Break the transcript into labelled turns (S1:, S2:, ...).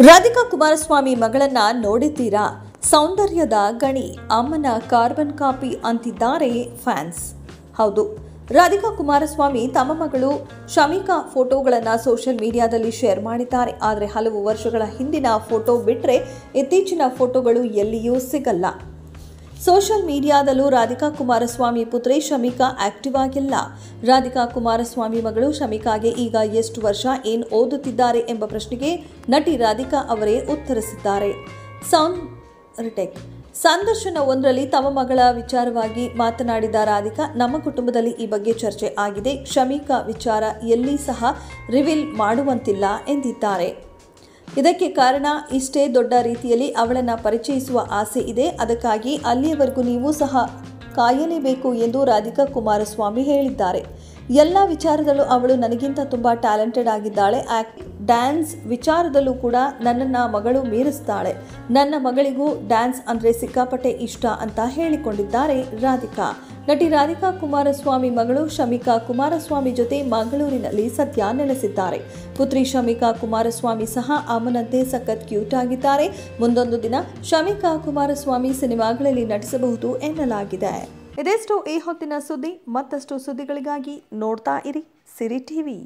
S1: ರಾಧಿಕಾ ಕುಮಾರಸ್ವಾಮಿ ಮಗಳನ್ನ ನೋಡಿದ್ದೀರಾ? ಸೌಂದರ್ಯದ ಗಣಿ, ಅಮ್ಮನ ಕಾರ್ಬನ್ ಕಾಪಿ ಅಂತಿದ್ದಾರೆ ಫ್ಯಾನ್ಸ್. ಹೌದು, ರಾಧಿಕಾ ಕುಮಾರಸ್ವಾಮಿ ತಮ್ಮ ಮಗಳು ಶಮಿಕಾ ಫೋಟೋಗಳನ್ನು ಸೋಷಿಯಲ್ ಮೀಡಿಯಾದಲ್ಲಿ ಶೇರ್ ಮಾಡಿದ್ದಾರೆ. ಆದರೆ ಹಲವು ವರ್ಷಗಳ ಹಿಂದಿನ ಫೋಟೋ ಬಿಟ್ಟರೆ ಇತ್ತೀಚಿನ ಫೋಟೋಗಳು ಎಲ್ಲಿಯೂ ಸಿಗಲ್ಲ. ಸೋಷಿಯಲ್ ಮೀಡಿಯಾದಲ್ಲೂ ರಾಧಿಕಾ ಕುಮಾರಸ್ವಾಮಿ ಪುತ್ರಿ ಶಮಿಕಾ ಆಕ್ಟಿವ್ ಆಗಿಲ್ಲ. ರಾಧಿಕಾ ಕುಮಾರಸ್ವಾಮಿ ಮಗಳು ಶಮಿಕಾಗೆ ಈಗ ಎಷ್ಟು ವರ್ಷ, ಏನು ಓದುತ್ತಿದ್ದಾರೆ ಎಂಬ ಪ್ರಶ್ನೆಗೆ ನಟಿ ರಾಧಿಕಾ ಅವರೇ ಉತ್ತರಿಸಿದ್ದಾರೆ. ಸಂದರ್ಶನವೊಂದರಲ್ಲಿ ತಮ್ಮ ಮಗಳ ವಿಚಾರವಾಗಿ ಮಾತನಾಡಿದ ರಾಧಿಕಾ, ನಮ್ಮ ಕುಟುಂಬದಲ್ಲಿ ಈ ಬಗ್ಗೆ ಚರ್ಚೆ ಆಗಿದೆ. ಶಮಿಕಾ ವಿಚಾರ ಎಲ್ಲಿ ಸಹ ರಿವೀಲ್ ಮಾಡುವಂತಿಲ್ಲ ಎಂದಿದ್ದಾರೆ. ಇದಕ್ಕೆ ಕಾರಣ ಇಷ್ಟೇ ದೊಡ್ಡ ರೀತಿಯಲ್ಲಿ ಅವಳನ್ನು ಪರಿಚಯಿಸುವ ಆಸೆ ಇದೆ. ಅದಕ್ಕಾಗಿ ಅಲ್ಲಿಯವರೆಗೂ ನೀವು ಸಹ ಕಾಯಲೇಬೇಕು ಎಂದು ರಾಧಿಕಾ ಕುಮಾರಸ್ವಾಮಿ ಹೇಳಿದ್ದಾರೆ. ಎಲ್ಲ ವಿಚಾರದಲ್ಲೂ ಅವಳು ನನಗಿಂತ ತುಂಬ ಟ್ಯಾಲೆಂಟೆಡ್ ಆಗಿದ್ದಾಳೆ. ಡ್ಯಾನ್ಸ್ ವಿಚಾರದಲ್ಲೂ ಕೂಡ ನನ್ನನ್ನು ಮಗಳು ಮೀರಿಸ್ತಾಳೆ. ನನ್ನ ಮಗಳಿಗೂ ಡ್ಯಾನ್ಸ್ ಅಂದರೆ ಸಿಕ್ಕಾಪಟ್ಟೆ ಇಷ್ಟ ಅಂತ ಹೇಳಿಕೊಂಡಿದ್ದಾರೆ ರಾಧಿಕಾ. ನಟಿ ರಾಧಿಕಾ ಕುಮಾರಸ್ವಾಮಿ ಮಗಳು ಶಮಿಕಾ ಕುಮಾರಸ್ವಾಮಿ ಜೊತೆ ಮಂಗಳೂರಿನಲ್ಲಿ ಸದ್ಯ ನೆಲೆಸಿದ್ದಾರೆ. ಪುತ್ರಿ ಶಮಿಕಾ ಕುಮಾರಸ್ವಾಮಿ ಸಹ ಅಮ್ಮನಂತೆ ಸಖತ್ ಕ್ಯೂಟ್ ಆಗಿದ್ದಾರೆ. ಮುಂದೊಂದು ದಿನ ಶಮಿಕಾ ಕುಮಾರಸ್ವಾಮಿ ಸಿನಿಮಾಗಳಲ್ಲಿ ನಟಿಸಬಹುದು ಎನ್ನಲಾಗಿದೆ. ಇದೆಷ್ಟು ಈ ಹೊತ್ತಿನ ಸುದ್ದಿ. ಮತ್ತಷ್ಟು ಸುದ್ದಿಗಳಿಗಾಗಿ ನೋಡ್ತಾ ಇರಿ ಸಿರಿ ಟಿವಿ.